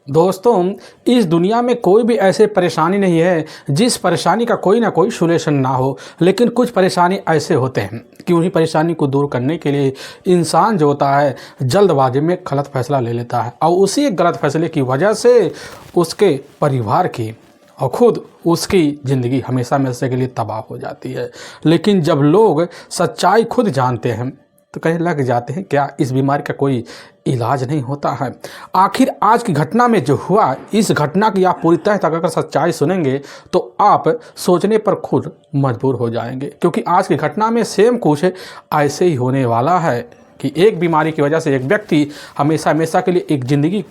दोस्तों, इस दुनिया में कोई भी ऐसे परेशानी नहीं है जिस परेशानी का कोई ना कोई सॉल्यूशन ना हो। लेकिन कुछ परेशानी ऐसे होते हैं कि उन्हीं परेशानी को दूर करने के लिए इंसान जो होता है जल्दबाजी में गलत फैसला ले लेता है और उसी गलत फैसले की वजह से उसके परिवार की और खुद उसकी ज़िंदगी हमेशा हमेशा के लिए तबाह हो जाती है। लेकिन जब लोग सच्चाई खुद जानते हैं तो कहने लग जाते हैं क्या इस बीमारी का कोई इलाज नहीं होता है। आखिर आज की घटना में जो हुआ, इस घटना की आप पूरी तरह तक अगर सच्चाई सुनेंगे तो आप सोचने पर खुद मजबूर हो जाएंगे, क्योंकि आज की घटना में सेम कुछ ऐसे ही होने वाला है कि एक बीमारी की वजह से एक व्यक्ति हमेशा हमेशा के लिए एक ज़िंदगी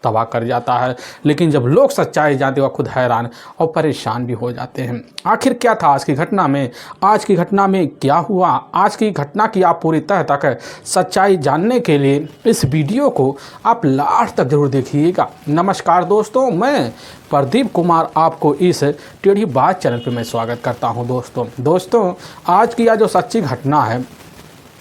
तबाह कर जाता है। लेकिन जब लोग सच्चाई जानते वह खुद हैरान और परेशान भी हो जाते हैं। आखिर क्या था आज की घटना में, आज की घटना में क्या हुआ, आज की घटना की आप पूरी तरह तक सच्चाई जानने के लिए इस वीडियो को आप लास्ट तक जरूर देखिएगा। नमस्कार दोस्तों, मैं प्रदीप कुमार आपको इस टेढ़ी बात चैनल पर मैं स्वागत करता हूँ। दोस्तों आज की यह जो सच्ची घटना है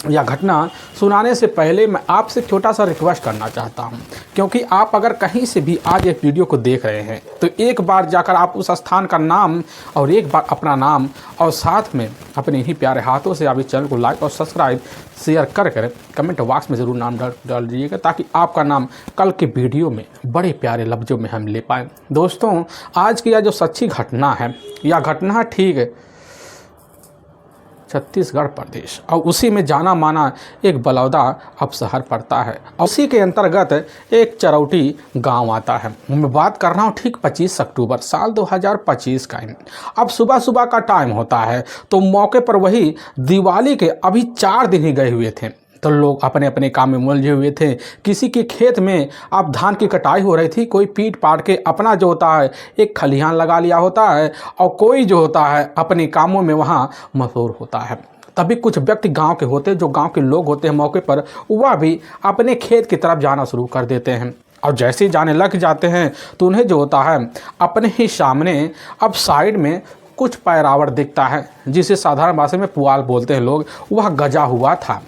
या घटना सुनाने से पहले मैं आपसे छोटा सा रिक्वेस्ट करना चाहता हूं, क्योंकि आप अगर कहीं से भी आज एक वीडियो को देख रहे हैं तो एक बार जाकर आप उस स्थान का नाम और एक बार अपना नाम और साथ में अपने ही प्यारे हाथों से आप इस चैनल को लाइक और सब्सक्राइब शेयर कर कमेंट बॉक्स में ज़रूर नाम डाल दीजिएगा, ताकि आपका नाम कल के वीडियो में बड़े प्यारे लफ्ज़ों में हम ले पाएँ। दोस्तों आज की यह जो सच्ची घटना है, यह घटना ठीक है छत्तीसगढ़ प्रदेश और उसी में जाना माना एक बलौदा अब शहर पड़ता है। उसी के अंतर्गत एक चरौटी गांव आता है। मैं बात कर रहा हूँ ठीक 25 अक्टूबर साल 2025 का। अब सुबह सुबह का टाइम होता है तो मौके पर वही दिवाली के अभी 4 दिन ही गए हुए थे, तो लोग अपने अपने काम में उलझे हुए थे। किसी के खेत में अब धान की कटाई हो रही थी, कोई पीट पाट के अपना जो होता है एक खलिहान लगा लिया होता है और कोई जो होता है अपने कामों में वहाँ मशहूर होता है। तभी कुछ व्यक्ति गांव के होते हैं, जो गांव के लोग होते हैं मौके पर, वह भी अपने खेत की तरफ जाना शुरू कर देते हैं। और जैसे ही जाने लग जाते हैं तो उन्हें जो होता है अपने ही सामने अब साइड में कुछ पैरावट दिखता है, जिसे साधारण भाषा में पुआल बोलते हैं लोग। वह गजा हुआ था।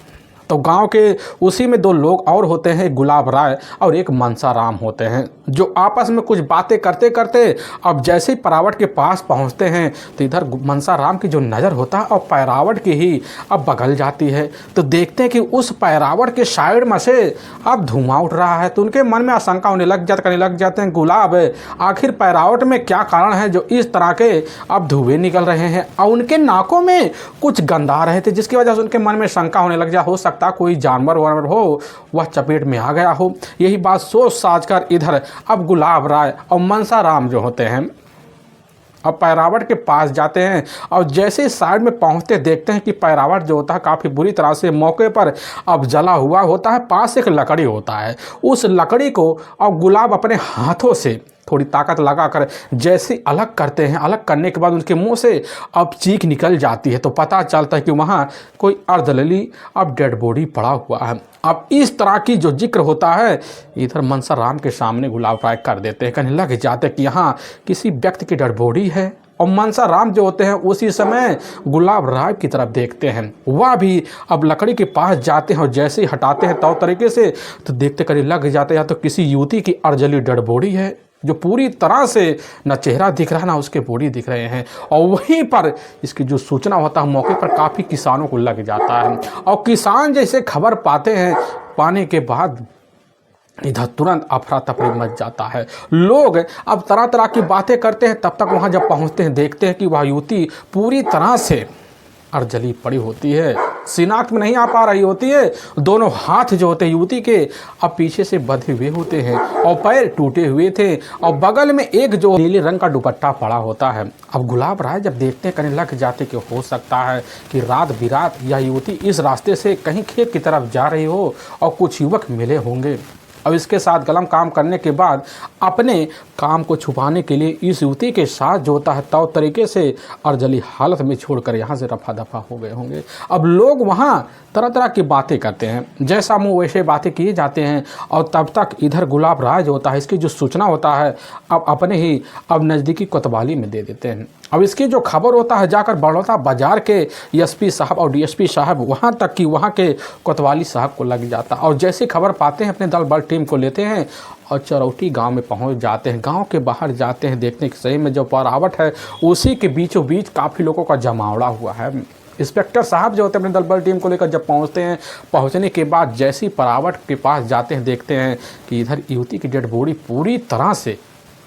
तो गांव के उसी में 2 लोग और होते हैं, गुलाब राय और एक मनसा राम होते हैं, जो आपस में कुछ बातें करते करते अब जैसे ही पैरावट के पास पहुंचते हैं तो इधर मनसा राम की जो नज़र होता है और पैरावट की ही अब बगल जाती है। तो देखते हैं कि उस पैरावट के साइड में से अब धुआं उठ रहा है। तो उनके मन में आशंका करने लग जाते हैं, गुलाब आखिर पैरावट में क्या कारण है जो इस तरह के अब धुएं निकल रहे हैं। और उनके नाकों में कुछ गंध आ रहे थे, जिसकी वजह से उनके मन में शंका होने लग जा, हो सकता कोई जानवर वानवर हो वह चपेट में आ गया हो। यही बात सोच साज कर इधर अब गुलाब राय और मनसा राम जो होते हैं अब पैरावट के पास जाते हैं। और जैसे साइड में पहुंचते देखते हैं कि पैरावट जो होता है काफ़ी बुरी तरह से मौके पर अब जला हुआ होता है। पास एक लकड़ी होता है, उस लकड़ी को अब गुलाब अपने हाथों से थोड़ी ताकत लगाकर जैसे अलग करते हैं, अलग करने के बाद उनके मुंह से अब चीख निकल जाती है। तो पता चलता है कि वहाँ कोई अर्धजली अब डेड बॉडी पड़ा हुआ है। अब इस तरह की जो जिक्र होता है इधर मनसा राम के सामने गुलाब राय कर देते हैं, कहने लग जाते हैं कि यहाँ किसी व्यक्ति की डेड बॉडी है। और मनसा राम जो होते हैं उसी समय गुलाब राय की तरफ देखते हैं, वह भी अब लकड़ी के पास जाते हैं और जैसे ही हटाते हैं तो तरीके से तो देखते कहने लग जाते हैं या तो किसी युवती की अर्धजली डेड बॉडी है, जो पूरी तरह से न चेहरा दिख रहा है ना उसके बॉडी दिख रहे हैं। और वहीं पर इसकी जो सूचना होता है मौके पर काफ़ी किसानों को लग जाता है। और किसान जैसे खबर पाते हैं, पाने के बाद इधर तुरंत अफरा तफरी मच जाता है। लोग अब तरह तरह की बातें करते हैं। तब तक वहाँ जब पहुँचते हैं देखते हैं कि वह युवती पूरी तरह से अर्धजली पड़ी होती है, शिनाख्त में नहीं आ पा रही होती है। दोनों हाथ जो होते हैं युवती के अब पीछे से बंधे हुए होते हैं और पैर टूटे हुए थे और बगल में एक जो नीले रंग का दुपट्टा पड़ा होता है। अब गुलाब राय जब देखते करने लग जाते कि हो सकता है कि रात बिरात यह युवती इस रास्ते से कहीं खेत की तरफ जा रही हो और कुछ युवक मिले होंगे। अब इसके साथ गलम काम करने के बाद अपने काम को छुपाने के लिए इस युवती के साथ जो होता है तौ तरीके से अर्धजली हालत में छोड़कर यहाँ से रफा दफा हो गए होंगे। अब लोग वहाँ तरह तरह की बातें करते हैं, जैसा मुँह वैसे बातें किए जाते हैं। और तब तक इधर गुलाब राय जो होता है इसकी जो सूचना होता है अब अपने ही अब नज़दीकी कोतवाली में दे देते हैं। अब इसकी जो खबर होता है जाकर बड़ौदा बाजार के एसपी साहब और डीएसपी साहब वहाँ तक कि वहाँ के कोतवाली साहब को लग जाता। और जैसे खबर पाते हैं अपने दल बल टीम को लेते हैं और चरौटी गांव में पहुंच जाते हैं। गांव के बाहर जाते हैं, देखने के सही में जो परावट है उसी के बीचों बीच काफ़ी लोगों का जमावड़ा हुआ है। इंस्पेक्टर साहब जो होते हैं अपने दल बल टीम को लेकर जब पहुंचते हैं, पहुंचने के बाद जैसी परावट के पास जाते हैं, देखते हैं कि इधर युवती की डेड बॉडी पूरी तरह से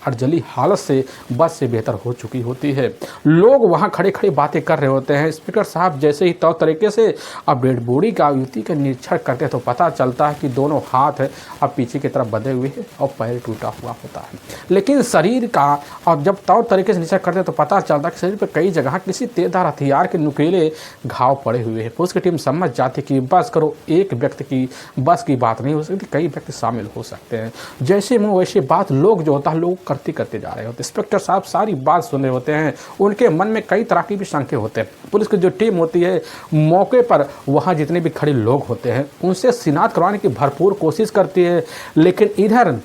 अर्जली हालत से बस से बेहतर हो चुकी होती है। लोग वहां खड़े खड़े बातें कर रहे होते हैं। इंस्पेक्टर साहब जैसे ही तौर तरीके से अब डेड बॉडी का युवती का निरीक्षण करते हैं तो पता चलता है कि दोनों हाथ अब पीछे की तरफ बंधे हुए हैं और पैर टूटा हुआ होता है। लेकिन शरीर का और जब तौर तरीके से निरीक्षण करते हैं तो पता चलता है कि शरीर पर कई जगह किसी तेजधार हथियार के नुकीले घाव पड़े हुए हैं। पुलिस की टीम समझ जाती कि बस करो, एक व्यक्ति की बस की बात नहीं हो सकती, कई व्यक्ति शामिल हो सकते हैं। जैसे मुँह वैसे बात लोग जो होता है लोग करते जा रहे होते। इंस्पेक्टर साहब सारी बात सुन रहे होते हैं, उनके मन में कई तरह की भी शंके होते हैं। पुलिस की जो टीम होती है मौके पर वहां जितने भी खड़े लोग होते हैं उनसे शिनाख्त करवाने की भरपूर कोशिश करती है, लेकिन इधर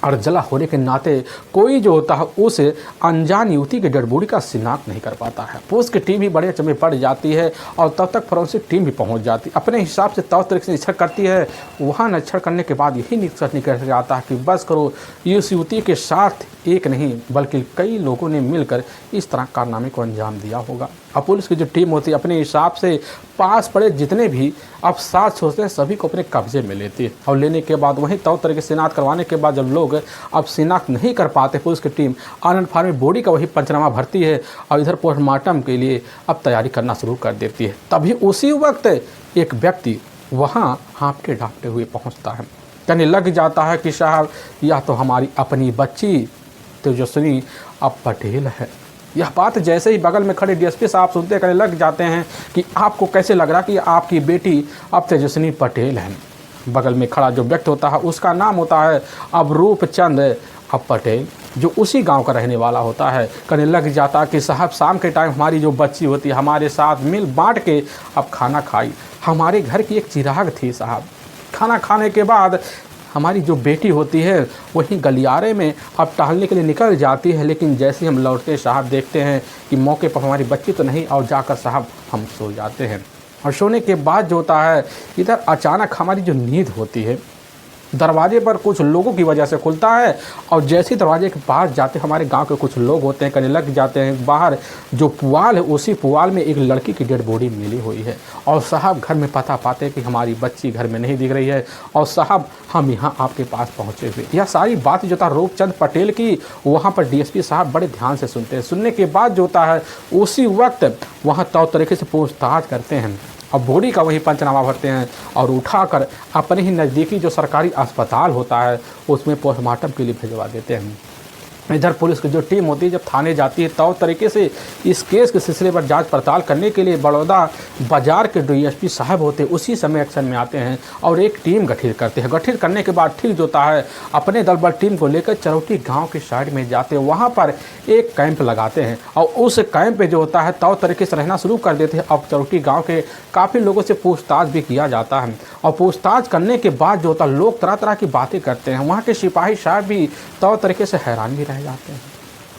अर्जला होने के नाते कोई जो होता है उस अनजान युवती की डेड बॉडी का शिनाख्त नहीं कर पाता है। पुलिस की टीम भी बड़े अचंभे पड़ जाती है और तब तक फोरेंसिक टीम भी पहुंच जाती है, अपने हिसाब से तौर तरीके से निरीक्षण करती है। वहां निरीक्षण करने के बाद यही निष्कर्ष निकल जाता है कि बस करो, इस युवती के साथ एक नहीं बल्कि कई लोगों ने मिलकर इस तरह कारनामे को अंजाम दिया होगा। अब पुलिस की जो टीम होती है अपने हिसाब से पास पड़े जितने भी अब साथ होते हैं सभी को अपने कब्जे में लेती है और लेने के बाद वहीं तौर तरीके से शिनाख्त करवाने के बाद जब लोग अब शिनाख्त नहीं कर पाते, पुलिस की टीम आनंद फार्म में बॉडी का वही पंचनामा भरती है और इधर पोस्टमार्टम के लिए अब तैयारी करना शुरू कर देती है। तभी उसी वक्त एक व्यक्ति वहाँ हाँफते ढाँपते हुए पहुँचता है, कहने लग जाता है कि साहब यह तो हमारी अपनी बच्ची तेजस्विनी अब पटेल है। यह बात जैसे ही बगल में खड़े डीएसपी साहब सुनते कहने लग जाते हैं कि आपको कैसे लग रहा कि आपकी बेटी अब तेजस्विनी पटेल है। बगल में खड़ा जो व्यक्ति होता है उसका नाम होता है अब रूपचंद अब पटेल, जो उसी गांव का रहने वाला होता है। कहने लग जाता कि साहब शाम के टाइम हमारी जो बच्ची होती है हमारे साथ मिल बांट के अब खाना खाई, हमारे घर की एक चिराग थी साहब। खाना खाने के बाद हमारी जो बेटी होती है वहीं गलियारे में अब टहलने के लिए निकल जाती है, लेकिन जैसे हम लौटते साहब देखते हैं कि मौके पर हमारी बच्ची तो नहीं और जाकर साहब हम सो जाते हैं। और सोने के बाद जो होता है इधर अचानक हमारी जो नींद होती है दरवाजे पर कुछ लोगों की वजह से खुलता है और जैसे ही दरवाजे के पास जाते हमारे गांव के कुछ लोग होते हैं कहने लग जाते हैं बाहर जो पुआल है उसी पुआल में एक लड़की की डेड बॉडी मिली हुई है और साहब घर में पता पाते हैं कि हमारी बच्ची घर में नहीं दिख रही है और साहब हम यहाँ आपके पास पहुँचे हुए। यह सारी बात जो था रूपचंद पटेल की वहाँ पर डीएसपी साहब बड़े ध्यान से सुनते हैं। सुनने के बाद जो होता है उसी वक्त वहाँ तौर तरीके से पूछताछ करते हैं और बॉडी का वही पंचनामा भरते हैं और उठाकर अपने ही नज़दीकी जो सरकारी अस्पताल होता है उसमें पोस्टमार्टम के लिए भिजवा देते हैं। इधर पुलिस की जो टीम होती है जब थाने जाती है तौर तरीके से इस केस के सिलसिले पर जांच पड़ताल करने के लिए बड़ौदा बाजार के डीएसपी साहब होते हैं उसी समय एक्शन में आते हैं और एक टीम गठित करते हैं। गठित करने के बाद ठीक होता है अपने दल बल टीम को लेकर चरौटी गांव के साइड में जाते हैं, वहां पर एक कैंप लगाते हैं और उस कैंप पे जो होता है तौर तरीके से रहना शुरू कर देते हैं। अब चरौटी गाँव के काफ़ी लोगों से पूछताछ भी किया जाता है और पूछताछ करने के बाद जो होता है लोग तरह तरह की बातें करते हैं। वहाँ के सिपाही साहब भी तौर तरीके से हैरान भी रह जाते हैं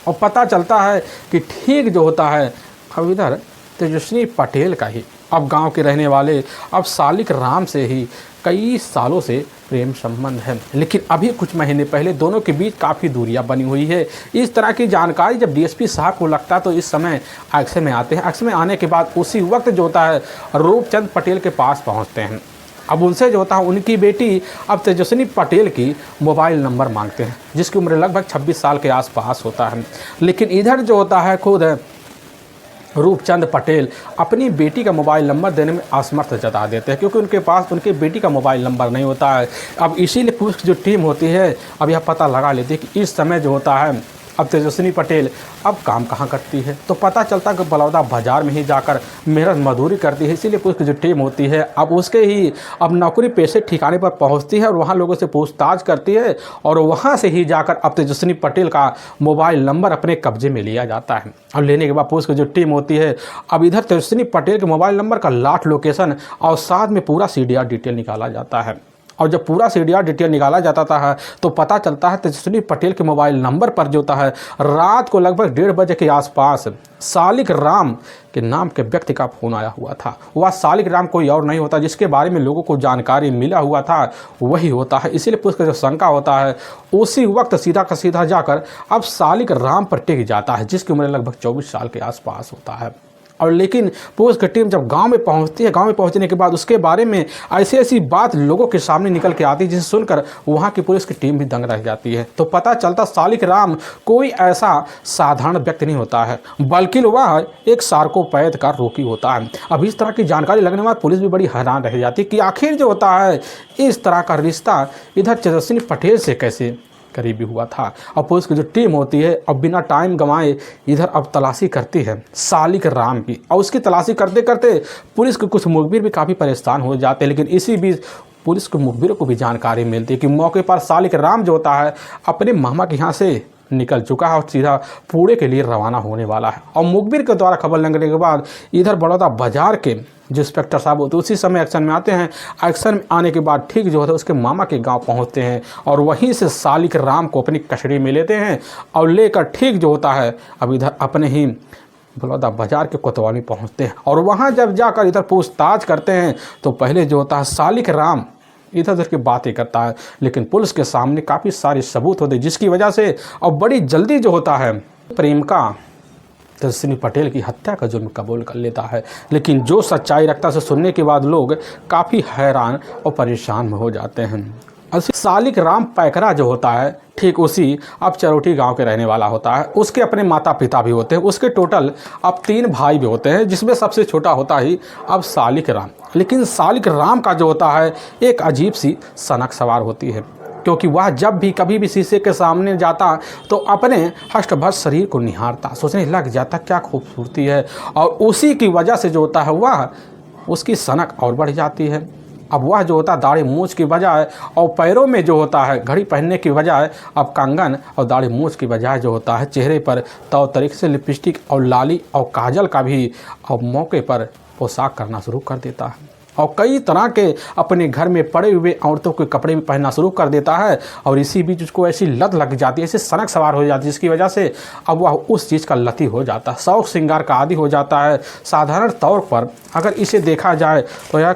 और पता चलता है कि ठीक जो होता है अब इधर तेजस्विनी पटेल का ही अब गांव के रहने वाले अब सालिक राम से ही कई सालों से प्रेम संबंध है, लेकिन अभी कुछ महीने पहले दोनों के बीच काफ़ी दूरियां बनी हुई है। इस तरह की जानकारी जब डीएसपी साहब को लगता है तो इस समय एक्शन में आते हैं। एक्शन में आने के बाद उसी वक्त जो होता है रूपचंद पटेल के पास पहुँचते हैं। अब उनसे जो होता है उनकी बेटी अब तेजस्विनी पटेल की मोबाइल नंबर मांगते हैं जिसकी उम्र लगभग 26 साल के आसपास होता है। लेकिन इधर जो होता है खुद रूपचंद पटेल अपनी बेटी का मोबाइल नंबर देने में असमर्थ जता देते हैं क्योंकि उनके पास उनकी बेटी का मोबाइल नंबर नहीं होता है। अब इसीलिए पुलिस की जो टीम होती है अब यह पता लगा लेती है कि इस समय जो होता है अब तेजस्विनी पटेल अब काम कहाँ करती है, तो पता चलता कि बलौदा बाजार में ही जाकर मेहनत मजदूरी करती है। इसीलिए पुलिस की जो टीम होती है अब उसके ही अब नौकरी पेशे ठिकाने पर पहुंचती है और वहां लोगों से पूछताछ करती है और वहां से ही जाकर अब तेजस्विनी पटेल का मोबाइल नंबर अपने कब्जे में लिया जाता है। और लेने के बाद पुलिस की जो टीम होती है अब इधर तेजस्विनी पटेल के मोबाइल नंबर का लास्ट लोकेशन और साथ में पूरा CDR डिटेल निकाला जाता है और जब पूरा सीडीआर डिटेल निकाला जाता था तो पता चलता है तेजस्विनी पटेल के मोबाइल नंबर पर जो होता है रात को लगभग 1:30 बजे के आसपास सालिक राम के नाम के व्यक्ति का फ़ोन आया हुआ था। वह सालिक राम कोई और नहीं होता, जिसके बारे में लोगों को जानकारी मिला हुआ था वही होता है। इसीलिए पुलिस का जो शंका होता है उसी वक्त सीधा का सीधा जाकर अब सालिक राम पर टिक जाता है, जिसकी उम्र लगभग 24 साल के आसपास होता है। और लेकिन पुलिस की टीम जब गांव में पहुंचती है, गांव में पहुंचने के बाद उसके बारे में ऐसी ऐसी बात लोगों के सामने निकल के आती है जिसे सुनकर वहां की पुलिस की टीम भी दंग रह जाती है। तो पता चलता सालिक राम कोई ऐसा साधारण व्यक्ति नहीं होता है, बल्कि वह एक सार्कोपैथ का रोगी होता है। अब इस तरह की जानकारी लगने के बाद पुलिस भी बड़ी हैरान रह जाती है कि आखिर जो होता है इस तरह का रिश्ता इधर तेजस्विनी पटेल से कैसे करीबी हुआ था। और पुलिस की जो टीम होती है अब बिना टाइम गंवाए इधर अब तलाशी करती है सालिक राम की, और उसकी तलाशी करते करते पुलिस के कुछ मुखबिर भी काफ़ी परेशान हो जाते हैं। लेकिन इसी बीच पुलिस के मुखबिरों को भी जानकारी मिलती है कि मौके पर सालिक राम जो होता है अपने मामा के यहाँ से निकल चुका है और सीधा पुणे के लिए रवाना होने वाला है। और मुखबिर के द्वारा खबर लगने के बाद इधर बड़ौदा बाजार के जो इंस्पेक्टर साहब होते हैं उसी समय एक्शन में आते हैं। एक्शन में आने के बाद ठीक जो होता है उसके मामा के गांव पहुंचते हैं और वहीं से सालिक राम को अपनी कस्टडी में लेते हैं और लेकर ठीक जो होता है अब इधर अपने ही बड़ौदा बाजार के कोतवाली पहुंचते हैं। और वहां जब जाकर इधर पूछताछ करते हैं तो पहले जो होता है सालिक राम इधर उधर की बातें करता है, लेकिन पुलिस के सामने काफ़ी सारे सबूत होते हैं, जिसकी वजह से अब बड़ी जल्दी जो होता है प्रेमिका तेजस्विनी पटेल की हत्या का जुर्म कबूल कर लेता है। लेकिन जो सच्चाई रखता से सुनने के बाद लोग काफ़ी हैरान और परेशान हो जाते हैं। सालिक राम पैकरा जो होता है ठीक उसी अब चरोटी गांव के रहने वाला होता है। उसके अपने माता पिता भी होते हैं, उसके टोटल अब 3 भाई भी होते हैं, जिसमें सबसे छोटा होता ही अब सालिक राम। लेकिन सालिक राम का जो होता है एक अजीब सी सनक सवार होती है, क्योंकि वह जब भी कभी भी शीशे के सामने जाता तो अपने हष्टभष्ट शरीर को निहारता, सोचने लग जाता क्या खूबसूरती है, और उसी की वजह से जो होता है वह उसकी सनक और बढ़ जाती है। अब वह जो होता है दाढ़ी मूछ की बजाय और पैरों में जो होता है घड़ी पहनने की बजाय अब कंगन और दाढ़ी मूछ की बजाय जो होता है चेहरे पर तौ तरीके से लिपस्टिक और लाली और काजल का भी और मौके पर पोशाक करना शुरू कर देता है और कई तरह के अपने घर में पड़े हुए औरतों के कपड़े भी पहनना शुरू कर देता है। और इसी बीच उसको ऐसी लत लग जाती है, ऐसी सनक सवार हो जाती है, जिसकी वजह से अब वह उस चीज़ का लती हो जाता है, शौक श्रृंगार का आदी हो जाता है। साधारण तौर पर अगर इसे देखा जाए तो यह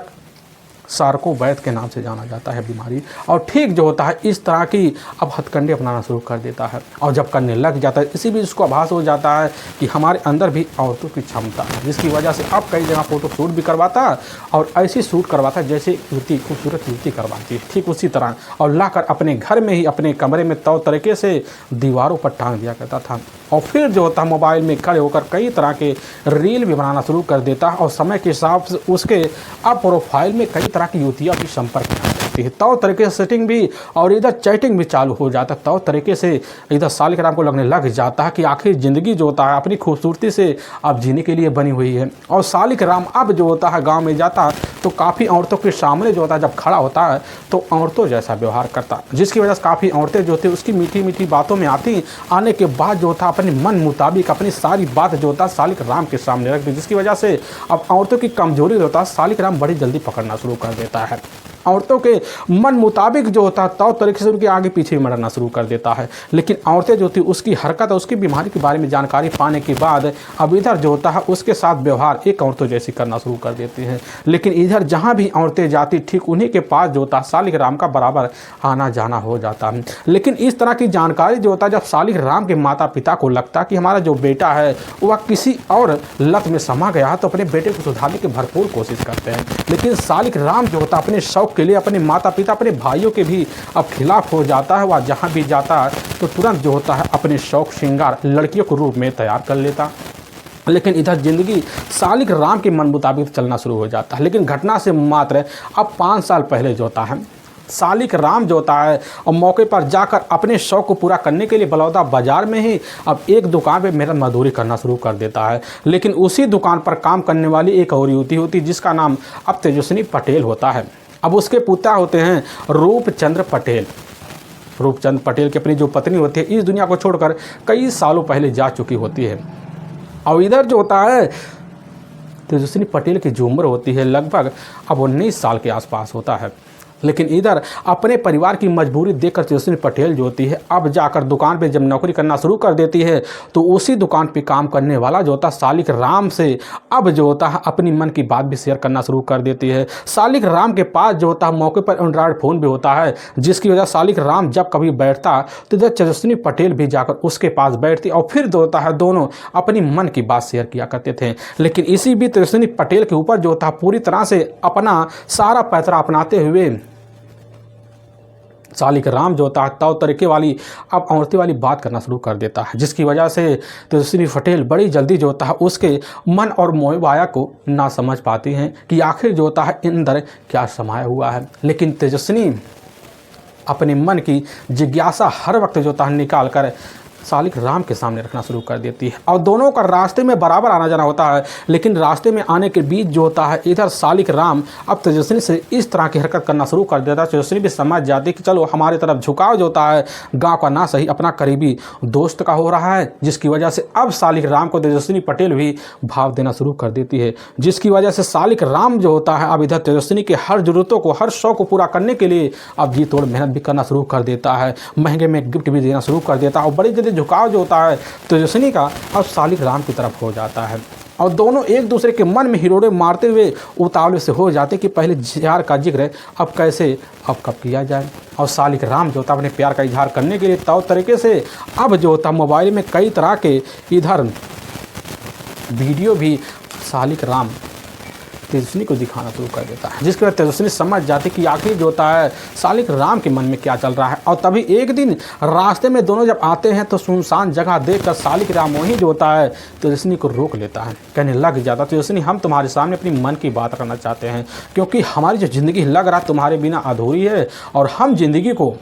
सार्कोपैथ के नाम से जाना जाता है बीमारी। और ठीक जो होता है इस तरह की अब हथकंडे अपनाना शुरू कर देता है, और जब करने लग जाता है इसी बीच उसको आभास हो जाता है कि हमारे अंदर भी औरतों की क्षमता है, जिसकी वजह से अब कई जगह फोटो शूट भी करवाता है और ऐसी शूट करवाता है जैसे युवती खूबसूरत युवती करवाती है, ठीक उसी तरह, और लाकर अपने घर में ही अपने कमरे में तौर तरीके से दीवारों पर टांग दिया करता था। और फिर जो होता है मोबाइल में खड़े होकर कई तरह के रील भी बनाना शुरू कर देता है, और समय के हिसाब से उसके अब प्रोफाइल में कई तरह की युवतियाँ भी संपर्क में आ जाती है, तौर तरीके से सेटिंग भी और इधर चैटिंग भी चालू हो जाता है। तौर तरीके से इधर सालिक राम को लगने लग जाता है कि आखिर ज़िंदगी जो होता है अपनी खूबसूरती से अब जीने के लिए बनी हुई है। और सालिक राम अब जो होता है गाँव में जाता तो काफ़ी औरतों के सामने जो होता है जब खड़ा होता है तो औरतों जैसा व्यवहार करता, जिसकी वजह से काफ़ी औरतें जो थी उसकी मीठी मीठी बातों में आती, आने के बाद जो होता अपने मन मुताबिक अपनी सारी बात जो होता सालिक राम के सामने रख दी, जिसकी वजह से अब औरतों की कमजोरी जो होता सालिक राम बड़ी जल्दी पकड़ना शुरू कर देता है। औरतों के मन मुताबिक जो होता है तौर तरीके से उनके आगे पीछे मरना शुरू कर देता है। लेकिन औरतें जो थी उसकी हरकत और उसकी बीमारी के बारे में जानकारी पाने के बाद अब इधर जो होता है उसके साथ व्यवहार एक औरतों जैसी करना शुरू कर देती हैं। लेकिन इधर जहाँ भी औरतें जाती ठीक उन्हीं के पास जो होता सालिक राम का बराबर आना जाना हो जाता है। लेकिन इस तरह की जानकारी जो होता है जब सालिक राम के माता पिता को लगता कि हमारा जो बेटा है वह किसी और लत में समा गया है तो अपने बेटे को सुधारने की भरपूर कोशिश करते हैं। लेकिन सालिक राम जो होता अपने शौक के लिए अपने माता पिता अपने भाइयों के भी अब खिलाफ हो जाता है। वह जहाँ भी जाता है तो तुरंत जो होता है अपने शौक श्रृंगार लड़कियों के रूप में तैयार कर लेता। लेकिन इधर जिंदगी सालिक राम के मन मुताबिक चलना शुरू हो जाता है। लेकिन घटना से मात्र अब 5 साल पहले जो होता है सालिक राम जो होता है और मौके पर जाकर अपने शौक को पूरा करने के लिए बलौदा बाजार में ही अब एक दुकान पे मेहनत मजदूरी करना शुरू कर देता है। लेकिन उसी दुकान पर काम करने वाली एक और युवती होती जिसका नाम अब तेजस्विनी पटेल होता है। अब उसके पिता होते हैं रूपचंद्र पटेल। रूपचंद्र पटेल की अपनी जो पत्नी होती है इस दुनिया को छोड़कर कई सालों पहले जा चुकी होती है। और इधर जो होता है तेजस्विनी पटेल की जो उम्र होती है लगभग अब 19 साल के आसपास होता है। लेकिन इधर अपने परिवार की मजबूरी देखकर तेजस्विनी पटेल जो होती है अब जाकर दुकान पे जब नौकरी करना शुरू कर देती है तो उसी दुकान पे काम करने वाला जो होता है सालिक राम से अब जो होता है अपनी मन की बात भी शेयर करना शुरू कर देती है। सालिक राम के पास जो होता है मौके पर एंड्रॉयड फ़ोन भी होता है, जिसकी वजह सालिक राम जब कभी बैठता तो इधर तेजस्विनी पटेल भी जाकर उसके पास बैठती और फिर जो होता है दोनों अपनी मन की बात शेयर किया करते थे। लेकिन इसी भी तेजस्विनी पटेल के ऊपर जो होता है पूरी तरह से अपना सारा पैतरा अपनाते हुए सालिक राम जो होता है तौर तरीके वाली अब औरती वाली बात करना शुरू कर देता है, जिसकी वजह से तेजस्विनी पटेल बड़ी जल्दी जो होता है उसके मन और मोह माया को ना समझ पाती हैं कि आखिर जो होता है अंदर क्या समाया हुआ है। लेकिन तेजस्विनी अपने मन की जिज्ञासा हर वक्त जो होता है निकाल कर सालिक राम के सामने रखना शुरू कर देती है और दोनों का रास्ते में बराबर आना जाना होता है। लेकिन रास्ते में आने के बीच जो होता है इधर सालिक राम अब तेजस्विनी से इस तरह की हरकत करना शुरू कर देता है। तेजस्विनी भी समझ जाती है कि चलो हमारी तरफ झुकाव जो होता है गांव का ना सही अपना करीबी दोस्त का हो रहा है, जिसकी वजह से अब सालिक राम को तेजस्विनी पटेल भी भाव देना शुरू कर देती है, जिसकी वजह से सालिक राम जो होता है अब इधर तेजस्विनी के हर ज़रूरतों को हर शौक को पूरा करने के लिए अब जी तोड़ मेहनत भी करना शुरू कर देता है, महंगे में गिफ्ट भी देना शुरू कर देता है और बड़ी जल्दी झुकाव जो होता है तेजस्विनी का अब सालिक राम की तरफ हो जाता है और दोनों एक दूसरे के मन में हिरोड़े मारते हुए उतावले से हो जाते कि पहले प्यार का जिक्र अब कैसे अब कब किया जाए। और सालिक राम जो होता है अपने प्यार का इजहार करने के लिए तौर तरीके से अब जो होता मोबाइल में कई तरह के इधर वीडियो भी सालिक राम तेजस्विनी को दिखाना शुरू कर देता है, जिसके बाद तेजस्विनी समझ जाती कि आखिर जो होता है सालिक राम के मन में क्या चल रहा है। और तभी एक दिन रास्ते में दोनों जब आते हैं तो सुनसान जगह देखकर सालिक राम वहीं जो होता है तेजस्विनी को रोक लेता है, कहने लग जाता तेजस्विनी हम तुम्हारे सामने अपनी मन की बात करना चाहते हैं, क्योंकि हमारी जो ज़िंदगी लग रहा है तुम्हारे बिना अधूरी है और हम जिंदगी को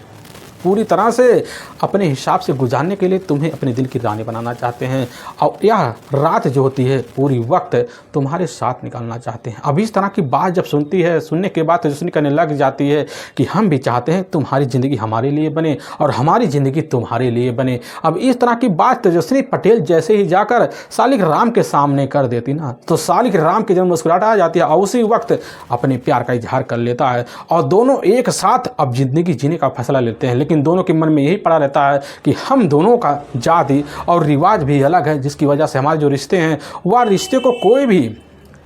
पूरी तरह से अपने हिसाब से गुजारने के लिए तुम्हें अपने दिल की रानी बनाना चाहते हैं और यह रात जो होती है पूरी वक्त तुम्हारे साथ निकालना चाहते हैं। अब इस तरह की बात जब सुनती है, सुनने के बाद तेजस्विनी कहने लग जाती है कि हम भी चाहते हैं तुम्हारी ज़िंदगी हमारे लिए बने और हमारी ज़िंदगी तुम्हारे लिए बने। अब इस तरह की बात तेजस्विनी पटेल जैसे ही जाकर सालिक राम के सामने कर देती ना तो सालिक राम की जब मुस्कुराहट आ जाती है और उसी वक्त अपने प्यार का इजहार कर लेता है और दोनों एक साथ अब ज़िंदगी जीने का फैसला लेते हैं। लेकिन दोनों के मन में यही पड़ा रहता है कि हम दोनों का जाति और रिवाज भी अलग है, जिसकी वजह से हमारे जो रिश्ते हैं वह रिश्ते को कोई भी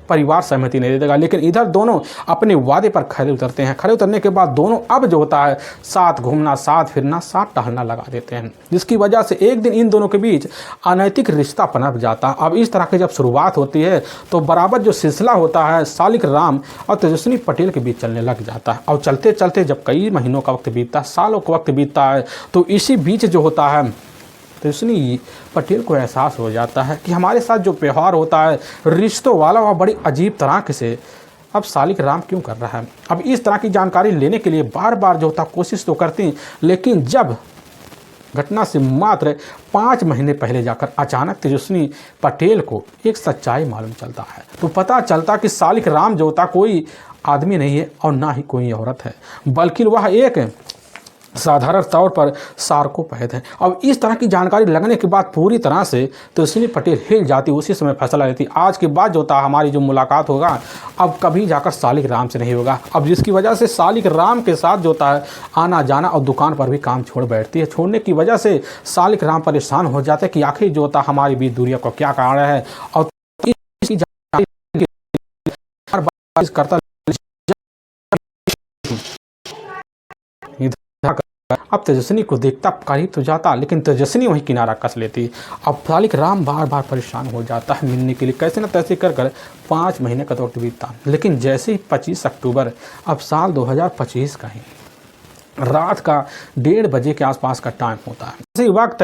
परिवार सहमति नहीं देगा। लेकिन इधर दोनों अपने वादे पर खड़े उतरते हैं। खड़े उतरने के बाद दोनों अब जो होता है साथ घूमना, साथ फिरना, साथ टहलना लगा देते हैं, जिसकी वजह से एक दिन इन दोनों के बीच अनैतिक रिश्ता पनप जाता है। अब इस तरह की जब शुरुआत होती है तो बराबर जो सिलसिला होता है सालिक राम और तेजस्विनी पटेल के बीच चलने लग जाता है और चलते चलते जब कई महीनों का वक्त बीतता है, सालों का वक्त बीतता है, तो इसी बीच जो होता है तेजस्विनी पटेल को एहसास हो जाता है कि हमारे साथ जो व्यवहार होता है रिश्तों वाला वह बड़ी अजीब तरह से अब सालिक राम क्यों कर रहा है। अब इस तरह की जानकारी लेने के लिए बार बार जो होता कोशिश तो करती, लेकिन जब घटना से मात्र 5 महीने पहले जाकर अचानक तेजस्विनी पटेल को एक सच्चाई मालूम चलता है तो पता चलता कि सालिक राम जो होता कोई आदमी नहीं है और ना ही कोई औरत है, बल्कि वह एक साधारण तौर पर सार्कोपैथ है। अब इस तरह की जानकारी लगने के बाद पूरी तरह से तेजस्विनी पटेल हिल जाती, उसी समय फैसला लेती आज के बाद जो होता हमारी जो मुलाकात होगा अब कभी जाकर सालिक राम से नहीं होगा। अब जिसकी वजह से सालिक राम के साथ जो होता है आना जाना और दुकान पर भी काम छोड़ बैठती है। छोड़ने की वजह से सालिक राम परेशान हो जाते हैं कि आखिर जो होता हमारी बीच दूरिया का क्या कारण है और करता अब तेजस्विनी को देखता करीब तो जाता, लेकिन तेजस्विनी वहीं किनारा कस लेती। अब सालिक राम बार बार परेशान हो जाता है मिलने के लिए, कैसे न तैसे कर 5 महीने का वक्त बीतता। लेकिन जैसे ही 25 अक्टूबर अब साल 2025 का ही रात का 1:30 बजे के आसपास का टाइम होता है, इसी वक्त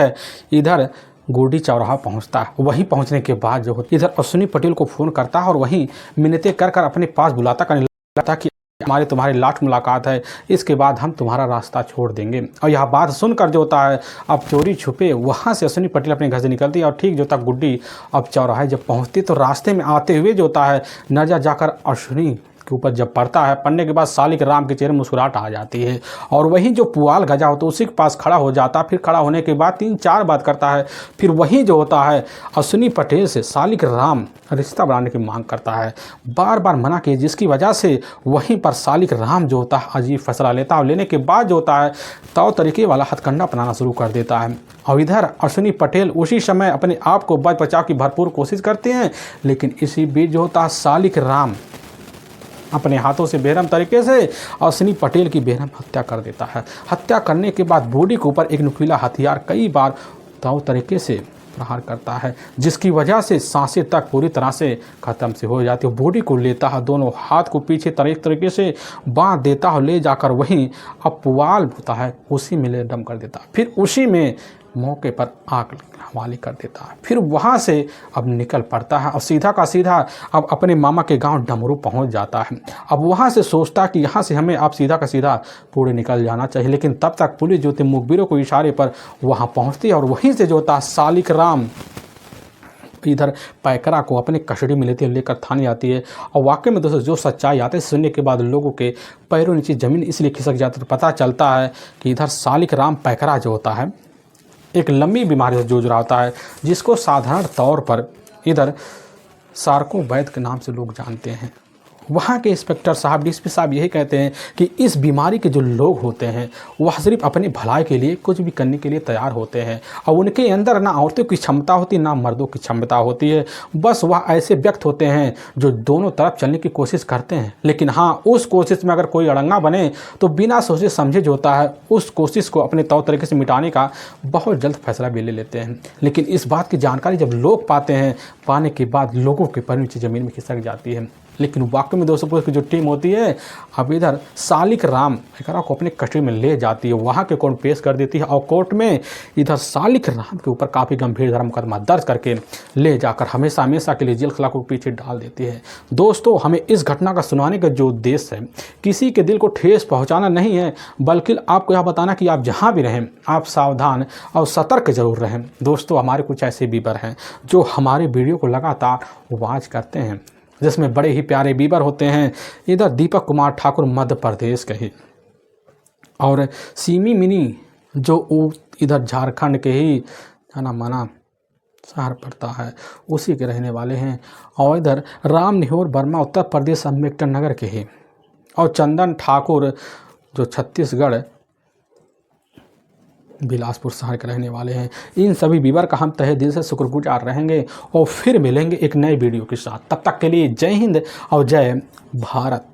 इधर गोडी चौराहा पहुंचता है। वहीं पहुंचने के बाद जो इधर अश्विनी पटेल को फ़ोन करता है और वहीं मिन्नतें कर अपने पास बुलाता, करने लगता कि हमारे तुम्हारी लास्ट मुलाकात है, इसके बाद हम तुम्हारा रास्ता छोड़ देंगे। और यह बात सुनकर जो होता है अब चोरी छुपे वहाँ से अश्विनी पटेल अपने घर से निकलती है और ठीक जो होता गुड्डी अब चौराहे जब पहुँचती तो रास्ते में आते हुए जो होता है नजर जाकर अश्विनी के ऊपर जब पड़ता है, पड़ने के बाद सालिक राम के चेहरे में मुस्कुराहट आ जाती है। और वही जो पुआल गजा होता है उसी के पास खड़ा हो जाता है। फिर खड़ा होने के बाद 3-4 बात करता है। फिर वही जो होता है अश्विनी पटेल से सालिक राम रिश्ता बढ़ाने की मांग करता है। बार बार मना किए, जिसकी वजह से वहीं पर सालिक राम जो होता है अजीब फैसला लेता है। और लेने के बाद जो होता है तौर तरीके वाला हथकंडा अपनाना शुरू कर देता है। और इधर अश्विनी पटेल उसी समय अपने आप को बच बचाव की भरपूर कोशिश करते हैं। लेकिन इसी बीच जो होता है सालिक राम अपने हाथों से बेरहम तरीके से अश्विनी पटेल की बेरहम हत्या कर देता है। हत्या करने के बाद बॉडी के ऊपर एक नुकीला हथियार कई बार तौर तरीके से प्रहार करता है, जिसकी वजह से सांसें तक पूरी तरह से ख़त्म से हो जाती है। बॉडी को लेता है, दोनों हाथ को पीछे तरीके से बांध देता है, ले जाकर वहीं अब पुआल होता है उसी में ले दम कर देता है। फिर उसी में मौके पर आग हवाले कर देता है। फिर वहाँ से अब निकल पड़ता है और सीधा का सीधा अब अपने मामा के गांव डमरू पहुँच जाता है। अब वहाँ से सोचता कि यहाँ से हमें अब सीधा का सीधा पूरे निकल जाना चाहिए। लेकिन तब तक पुलिस जो थे मुखबिरों को इशारे पर वहाँ पहुँचती है और वहीं से जो होता है सालिक राम इधर पैकरा को अपने कस्टडी में लेते लेकर थाने आती है। और वाकई में दोस्तों जो सच्चाई आते हैं सुनने के बाद लोगों के पैरों नीचे ज़मीन इसलिए खिसक जाती है। पता चलता है कि इधर सालिक राम पैकरा जो होता है एक लंबी बीमारी से जूझ रहा होता है, जिसको साधारण तौर पर इधर सार्को वैद के नाम से लोग जानते हैं। वहाँ के इंस्पेक्टर साहब, डीएसपी साहब यही कहते हैं कि इस बीमारी के जो लोग होते हैं वह सिर्फ अपने भलाई के लिए कुछ भी करने के लिए तैयार होते हैं। और उनके अंदर ना औरतों की क्षमता होती ना मर्दों की क्षमता होती है। बस वह ऐसे व्यक्ति होते हैं जो दोनों तरफ चलने की कोशिश करते हैं। लेकिन हाँ, उस कोशिश में अगर कोई अड़ंगा बने तो बिना सोचे समझे जो होता है उस कोशिश को अपने तौर तरीके से मिटाने का बहुत जल्द फैसला भी ले लेते हैं। लेकिन इस बात की जानकारी जब लोग पाते हैं, पाने के बाद लोगों के पैर नीचे ज़मीन में खिसक जाती है। लेकिन वाकई में दोस्तों पुलिस की जो टीम होती है अब इधर सालिक राम पैकरा को अपने कस्टडी में ले जाती है, वहाँ के कोर्ट पेश कर देती है। और कोर्ट में इधर सालिक राम के ऊपर काफ़ी गंभीर धर्म मुकदमा दर्ज करके ले जाकर हमेशा हमेशा के लिए जेल खलाकों के पीछे डाल देती है। दोस्तों, हमें इस घटना का सुनाने का जो उद्देश्य है किसी के दिल को ठेस पहुँचाना नहीं है, बल्कि आपको यह बताना कि आप जहाँ भी रहें आप सावधान और सतर्क जरूर रहें। दोस्तों, हमारे कुछ ऐसे बीबर हैं जो हमारे वीडियो को लगातार वॉच करते हैं, जिसमें बड़े ही प्यारे बीबर होते हैं। इधर दीपक कुमार ठाकुर मध्य प्रदेश के ही, और सीमी मिनी जो इधर झारखंड के ही जाना माना शहर पड़ता है उसी के रहने वाले हैं। और इधर राम निहोर वर्मा उत्तर प्रदेश अम्बेडकर नगर के ही, और चंदन ठाकुर जो छत्तीसगढ़ बिलासपुर शहर के रहने वाले हैं। इन सभी बीबर का हम तहे दिल से शुक्रगुजार रहेंगे और फिर मिलेंगे एक नए वीडियो के साथ। तब तक के लिए जय हिंद और जय भारत।